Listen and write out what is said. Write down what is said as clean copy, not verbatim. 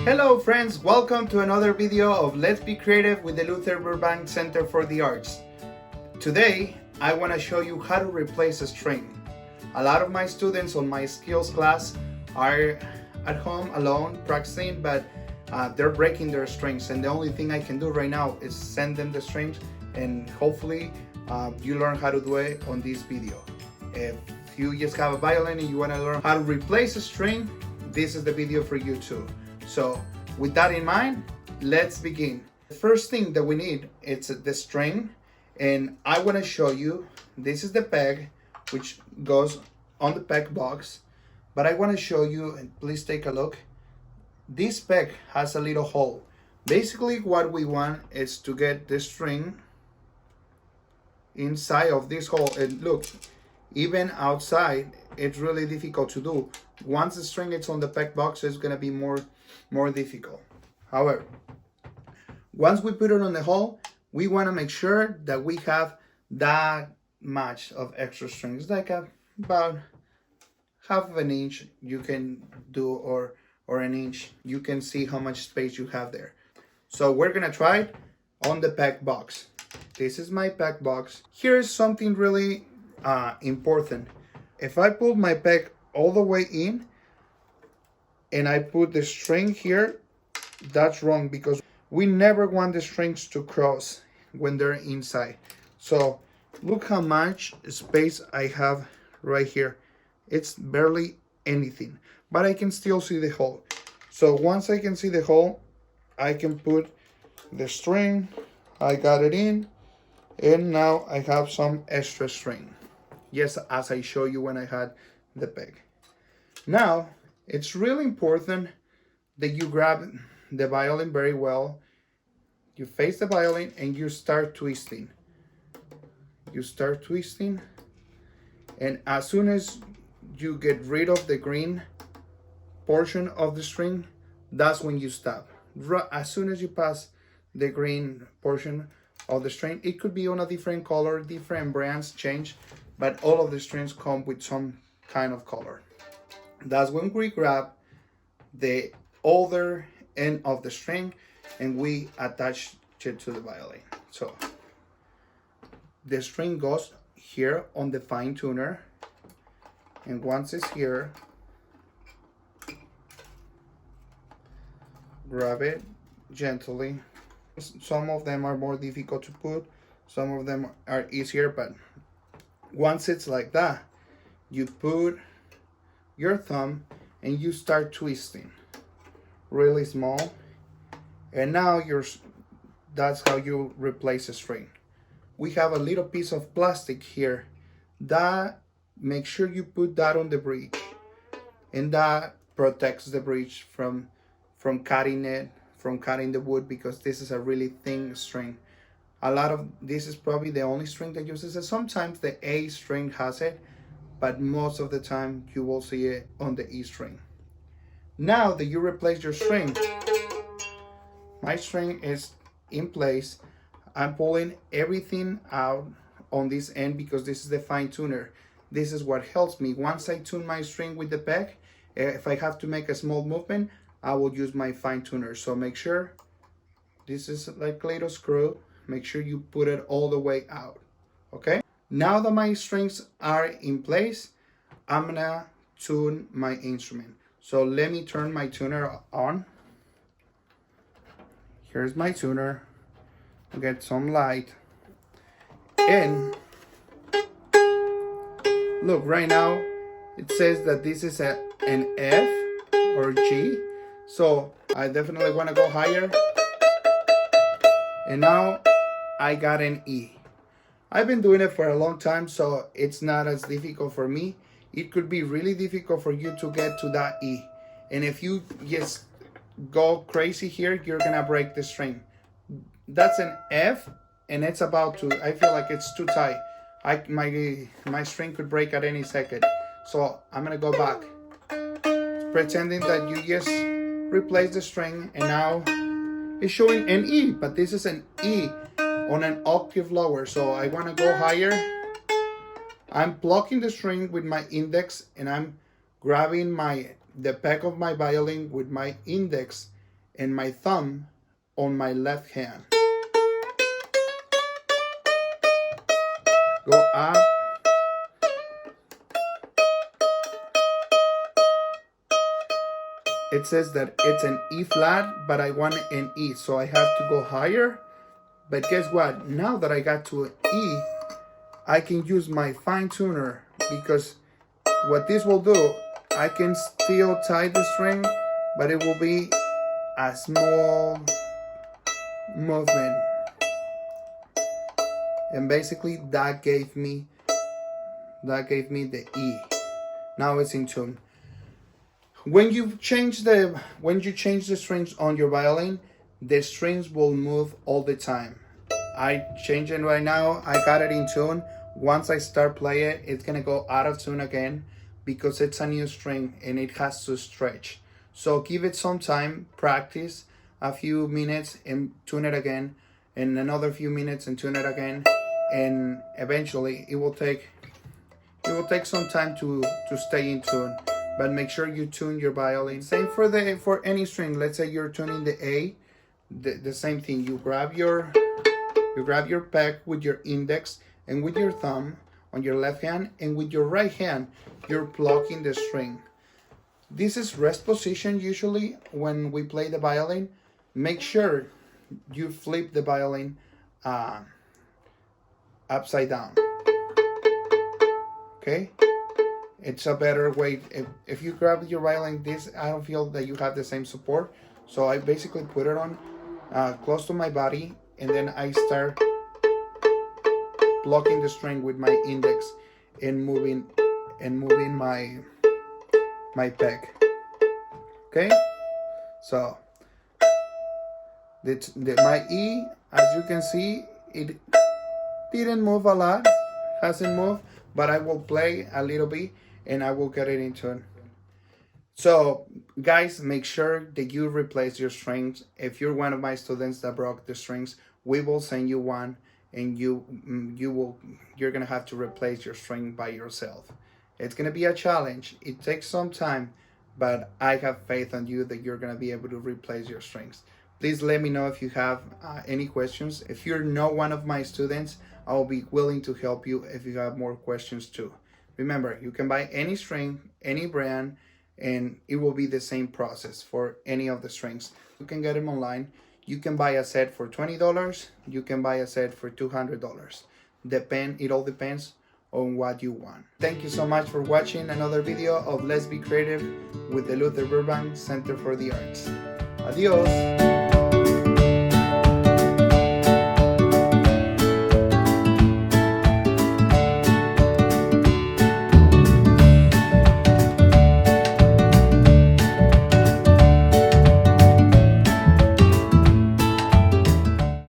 Hello friends, welcome to another video of Let's Be Creative with the Luther Burbank Center for the Arts. Today, I want to show you how to replace a string. A lot of my students on my skills class are at home alone practicing, but they're breaking their strings, and the only thing I can do right now is send them the strings, and hopefully you learn how to do it on this video. If you just have a violin and you want to learn how to replace a string, this is the video for you too. So with that in mind, let's begin. The first thing that we need is the string, and I want to show you, this is the peg which goes on the peg box, but I want to show you, and please take a look, this peg has a little hole. Basically what we want is to get the string inside of this hole, and look, even outside it's really difficult to do. Once the string is on the peg box, it's going to be more difficult. However, once we put it on the hole, we want to make sure that we have that much of extra strings, like about half of an inch you can do, or an inch. You can see how much space you have there. So we're gonna try it on the peg box. This is my peg box. Here's something really important. If I pull my peg all the way in and I put the string here, that's wrong, because we never want the strings to cross when they're inside. So look how much space I have right here. It's barely anything, but I can still see the hole. So once I can see the hole, I can put the string. I got it in, and now I have some extra string, yes, as I show you when I had the peg. Now it's really important that you grab the violin very well. You face the violin and you start twisting. You start twisting, and as soon as you get rid of the green portion of the string, that's when you stop. As soon as you pass the green portion of the string, it could be on a different color, different brands change, but all of the strings come with some kind of color. That's when we grab the other end of the string and we attach it to the violin. So the string goes here on the fine tuner, and once it's here, grab it gently. Some of them are more difficult to put, some of them are easier, but once it's like that, you put your thumb and you start twisting really small, and now that's how you replace a string. We have a little piece of plastic here, that make sure you put that on the bridge, and that protects the bridge from cutting the wood, because this is a really thin string. This is probably the only string that uses it. Sometimes the A string has it, but most of the time you will see it on the E string. Now that you replace your string, my string is in place. I'm pulling everything out on this end because this is the fine tuner. This is what helps me. Once I tune my string with the peg, if I have to make a small movement, I will use my fine tuner. So make sure, this is like a little screw, make sure you put it all the way out. Okay, now that my strings are in place, I'm gonna tune my instrument. So let me turn my tuner on. Here's my tuner. Get some light, and look, right now it says that this is an F or G, so I definitely want to go higher, and now I got an E. I've been doing it for a long time, so it's not as difficult for me. It could be really difficult for you to get to that E, and if you just go crazy here, you're gonna break the string. That's an F, and it's about to, I feel like it's too tight. My string could break at any second. So I'm gonna go back, pretending that you just replace the string, and now it's showing an E, but this is an E on an octave lower. So I wanna go higher. I'm plucking the string with my index, and I'm grabbing the peg of my violin with my index, and my thumb on my left hand. Go up. It says that it's an E flat, but I want an E, so I have to go higher. But guess what? Now that I got to an E, I can use my fine tuner, because what this will do, I can still tie the string, but it will be a small movement. And basically that gave me the E. Now it's in tune. When you change the strings on your violin, the strings will move all the time. I change it right now. I got it in tune. Once I start playing it, it's gonna go out of tune again, because it's a new string and it has to stretch. So give it some time, practice a few minutes and tune it again, and another few minutes and tune it again, and eventually it will take some time to stay in tune. But make sure you tune your violin. Same for any string. Let's say you're tuning the A, the same thing. You grab your peg with your index and with your thumb on your left hand, and with your right hand you're plucking the string. This is rest position usually when we play the violin. Make sure you flip the violin upside down. Okay? It's a better way. If you grab your violin this, I don't feel that you have the same support. So I basically put it on close to my body, and then I start blocking the string with my index and moving my peg. Okay? So my E, as you can see, it didn't move a lot, hasn't moved, but I will play a little bit and I will get it in tune. So guys, make sure that you replace your strings. If you're one of my students that broke the strings, we will send you one, and you're gonna have to replace your string by yourself. It's gonna be a challenge. It takes some time, but I have faith on you that you're gonna be able to replace your strings. Please let me know if you have any questions. If you're not one of my students, I'll be willing to help you if you have more questions too. Remember, you can buy any string, any brand, and it will be the same process for any of the strings. You can get them online. You can buy a set for $20. You can buy a set for $200. It all depends on what you want. Thank you so much for watching another video of Let's Be Creative with the Luther Burbank Center for the Arts. Adios.